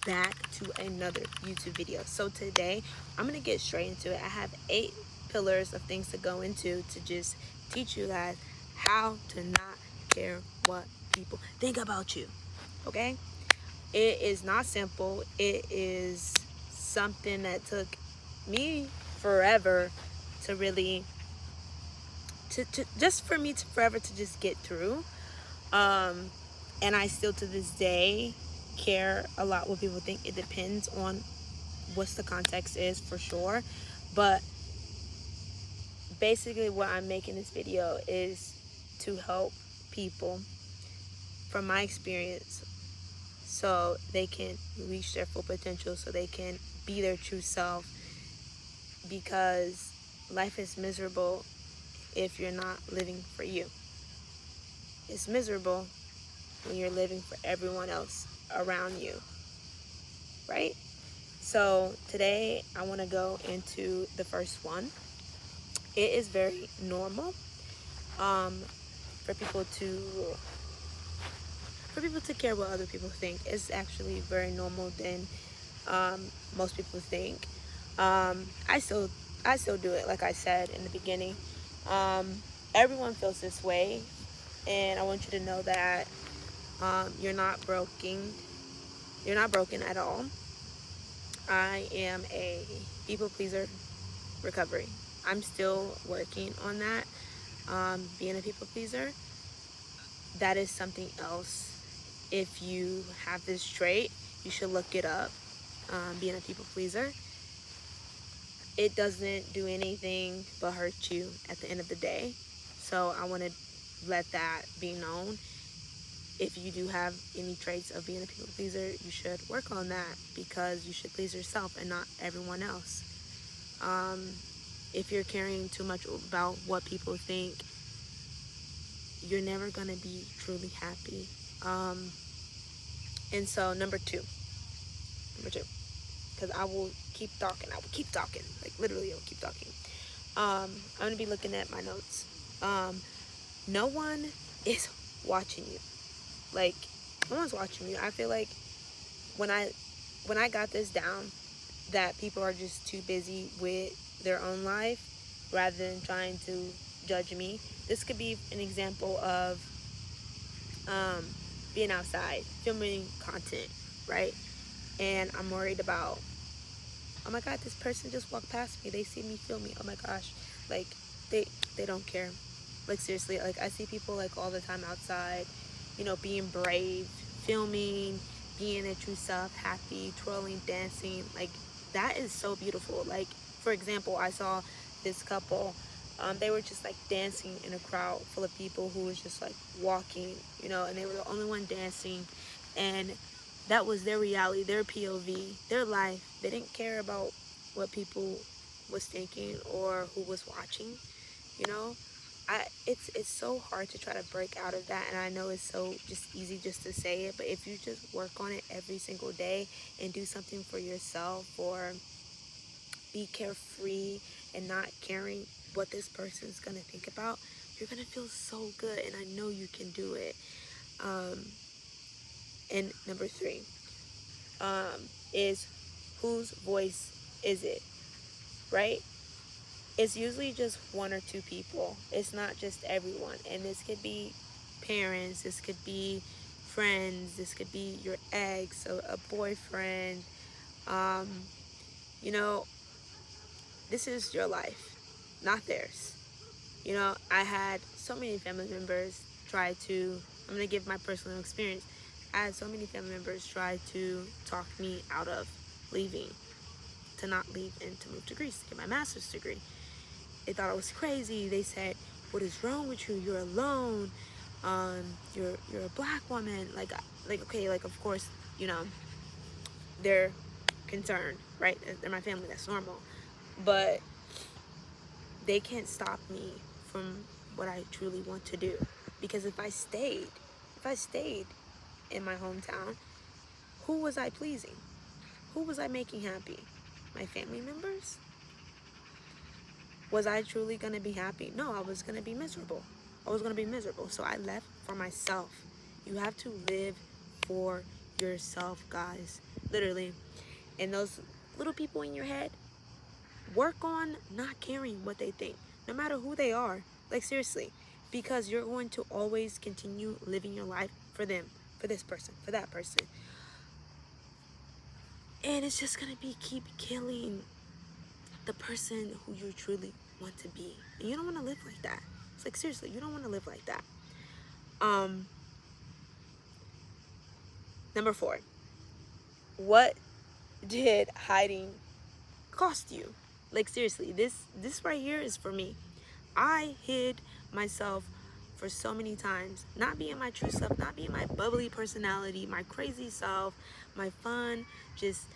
back to another YouTube video. So today I'm gonna get straight into it. I have 8 pillars of things to go into to just teach you guys how to not care what people think about you. Okay, it is not simple. It is something that took me forever to really to just for me to forever to just get through. And I still to this day care a lot what people think. It depends on what's the context is, for sure. But basically what I'm making this video is to help people from my experience so they can reach their full potential, so they can be their true self, because life is miserable if you're not living for you. It's miserable when you're living for everyone else around you, right? So today I want to go into the first one. It is very normal for people to care what other people think. It's actually very normal than most people think. I still do it, like I said in the beginning. Everyone feels this way, and I want you to know that you're not broken. You're not broken at all. I am a people pleaser recovery. I'm still working on that. Being a people pleaser, that is something else. If you have this trait, you should look it up. Being a people pleaser, it doesn't do anything but hurt you at the end of the day. So I want to let that be known. If you do have any traits of being a people pleaser, you should work on that, because you should please yourself and not everyone else. If you're caring too much about what people think, you're never going to be truly happy. And so number two, because I will keep talking, like literally I will keep talking. I'm going to be looking at my notes. No one is watching you. Like, no one's watching you. I feel like when I got this down, that people are just too busy with their own life rather than trying to judge me. This could be an example of being outside, filming content, right? And I'm worried about, oh my God, this person just walked past me. They see me filming. Oh my gosh, like they don't care. Like seriously, like I see people like all the time outside, being brave, filming, being their true self, happy, twirling, dancing. Like that is so beautiful. Like for example, I saw this couple. They were just like dancing in a crowd full of people who was just like walking, and they were the only one dancing, and that was their reality, their POV, their life. They didn't care about what people was thinking or who was watching, you know. It's so hard to try to break out of that, and I know it's so just easy just to say it, but if you just work on it every single day and do something for yourself, or be carefree and not caring what this person's gonna think about, you're gonna feel so good, and I know you can do it. And number three, is whose voice is it, right? It's usually just one or two people. It's not just everyone. And this could be parents, this could be friends, this could be your ex, a boyfriend. Um, you know, this is your life, not theirs. I had so many family members try to, I'm going to give my personal experience. I had so many family members try to talk me out of leaving, to not leave and to move to Greece to get my master's degree. They thought I was crazy. They said, "What is wrong with you? You're alone. You're a black woman." Like okay, like of course, they're concerned, right? They're my family. That's normal, but they can't stop me from what I truly want to do. Because if I stayed in my hometown, who was I pleasing? Who was I making happy? My family members? Was I truly going to be happy? No, I was going to be miserable. So I left for myself. You have to live for yourself, guys. literally. And those little people in your head, work on not caring what they think, no matter who they are. Like, seriously, because you're going to always continue living your life for them, for this person, for that person. And it's just gonna be keep killing the person who you truly want to be. And you don't want to live like that. It's like, seriously, you don't want to live like that. Number 4, what did hiding cost you? Like, seriously, this right here is for me. I hid myself for so many times, not being my true self, not being my bubbly personality, my crazy self, my fun, just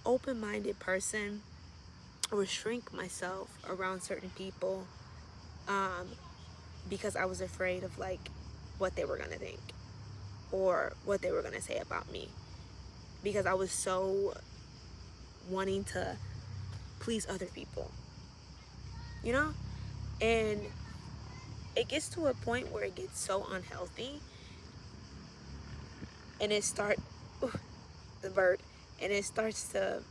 open-minded person. I would shrink myself around certain people, because I was afraid of like what they were gonna think or what they were gonna say about me, because I was so wanting to please other people, you know. And it gets to a point where it gets so unhealthy, and it start the bird, and it starts to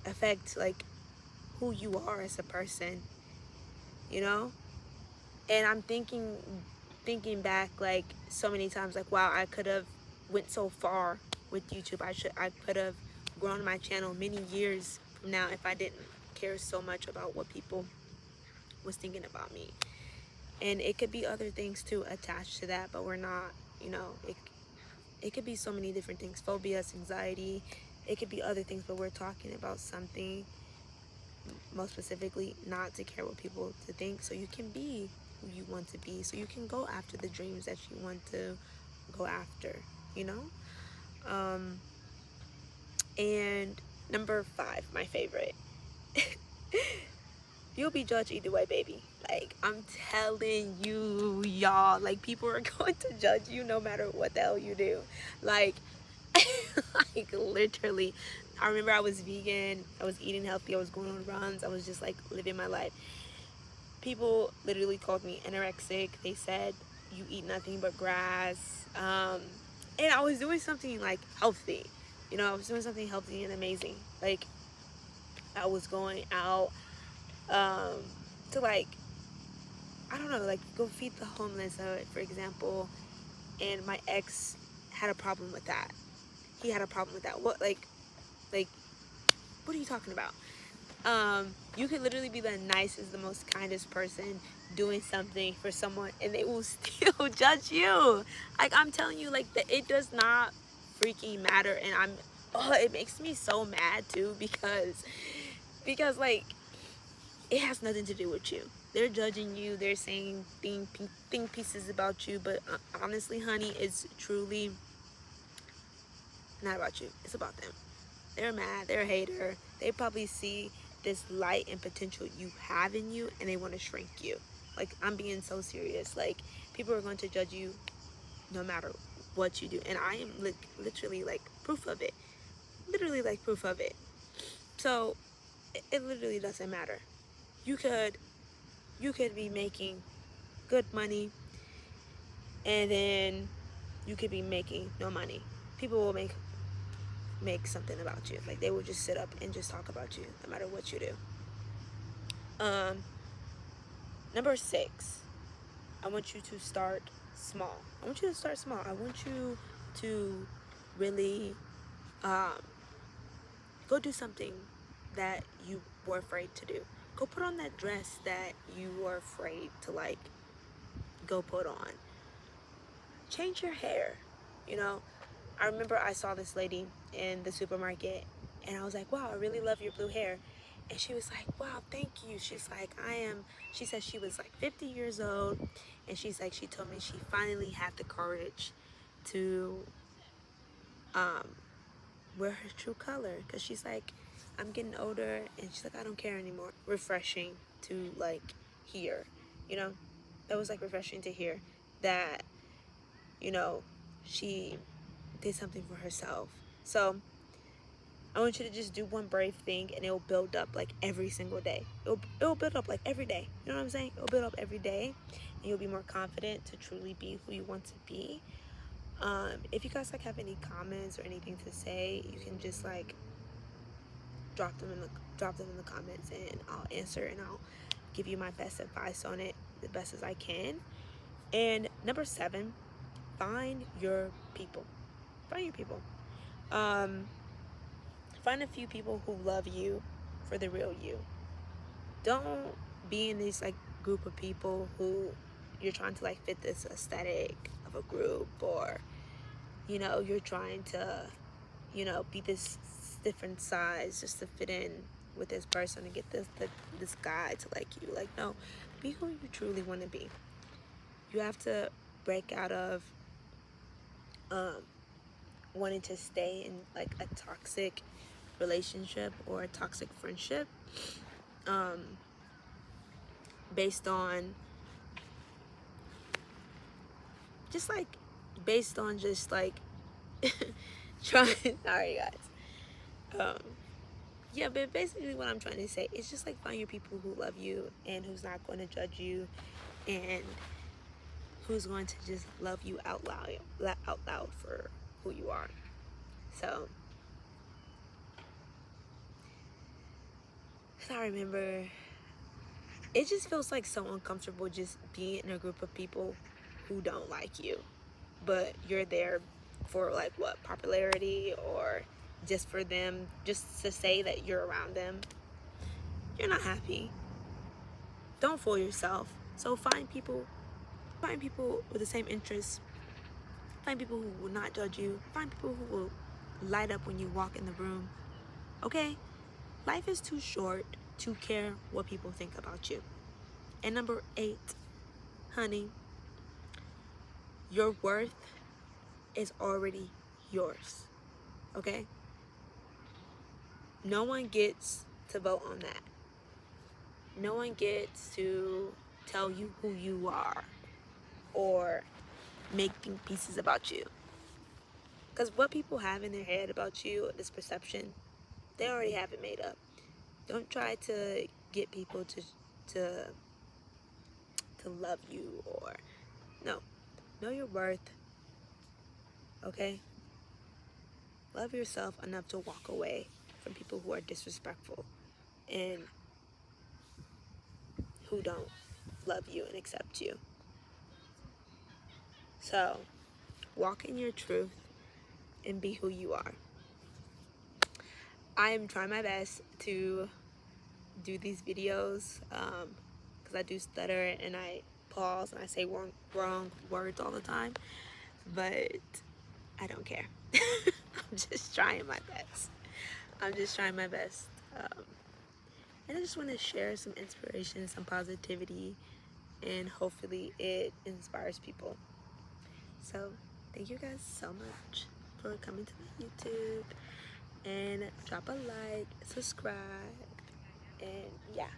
affect like who you are as a person, you know. And I'm thinking back like so many times, like, wow, I could have went so far with YouTube. I could have grown my channel many years from now if I didn't care so much about what people was thinking about me. And it could be other things too attached to that, but we're not, you know, it could be so many different things, phobias, anxiety, it could be other things, but we're talking about something most specifically, not to care what people to think, so you can be who you want to be, so you can go after the dreams that you want to go after, you know. And number 5, my favorite, you'll be judged either way, baby. Like, I'm telling you, y'all, like, people are going to judge you no matter what the hell you do. Like, like, literally. I remember I was vegan, I was eating healthy, I was going on runs, I was just like living my life. People literally called me anorexic. They said you eat nothing but grass. And I was doing something like healthy, you know. I was doing something healthy and amazing. Like, I was going out to, like, I don't know, like, go feed the homeless, for example. And my ex had a problem with that. He had a problem with that. Like, what are you talking about? You could literally be the nicest, the most kindest person doing something for someone, and they will still judge you. Like, I'm telling you, like, that it does not freaking matter. And it makes me so mad too, because like, it has nothing to do with you. They're judging you, they're saying think pieces about you, but honestly, honey, it's truly not about you. It's about them. They're mad, they're a hater. They probably see this light and potential you have in you, and they want to shrink you. Like, I'm being so serious. Like, people are going to judge you no matter what you do, and I am literally like proof of it. Literally like proof of it. So it literally doesn't matter. You could be making good money, and then you could be making no money. People will make something about you. Like, they will just sit up and just talk about you no matter what you do. Number 6, I want you to start small. I want you to start small. I want you to really go do something that you were afraid to do. Go put on that dress that you were afraid to, like, go put on. Change your hair, you know. I remember I saw this lady in the supermarket, and I was like, wow, I really love your blue hair. And she was like, wow, thank you. She's like, she said she was like 50 years old, and she's like, she told me she finally had the courage to wear her true color, because she's like, I'm getting older, and she's like, I don't care anymore. Refreshing to, like, hear, you know. That was like refreshing to hear that, you know, she did something for herself. So I want you to just do one brave thing, and it'll build up like every single day. It'll build up like every day. You know what I'm saying? It'll build up every day, and you'll be more confident to truly be who you want to be. If you guys like have any comments or anything to say, you can just like drop them in the comments, and I'll answer, and I'll give you my best advice on it the best as I can. And number 7, find your people. Find your people. Find a few people who love you for the real you. Don't be in this like group of people who you're trying to like fit this aesthetic of a group, or you're trying to be this different size just to fit in with this person and get this guy to like you. Like, no, be who you truly want to be. You have to break out of wanting to stay in like a toxic relationship or a toxic friendship based on just like trying. Sorry guys. Yeah, but basically what I'm trying to say is just like find your people who love you and who's not going to judge you, and who's going to just love you out loud for who you are. So I remember, it just feels like so uncomfortable just being in a group of people who don't like you, but you're there for like what, popularity, or just for them just to say that you're around them. You're not happy. Don't fool yourself. So find people with the same interests. Find people who will not judge you. Find people who will light up when you walk in the room. Okay? Life is too short to care what people think about you. And number 8, honey, your worth is already yours. Okay? No one gets to vote on that. No one gets to tell you who you are or make think pieces about you. Because what people have in their head about you, this perception, they already have it made up. Don't try to get people to love you, or no. Know your worth. Okay? Love yourself enough to walk away from people who are disrespectful and who don't love you and accept you. So, walk in your truth and be who you are. I am trying my best to do these videos because I do stutter and I pause and I say wrong words all the time, but I don't care. I'm just trying my best. And I just want to share some inspiration, some positivity, and hopefully it inspires people. So thank you guys so much for coming to my YouTube, and drop a like, subscribe, and yeah.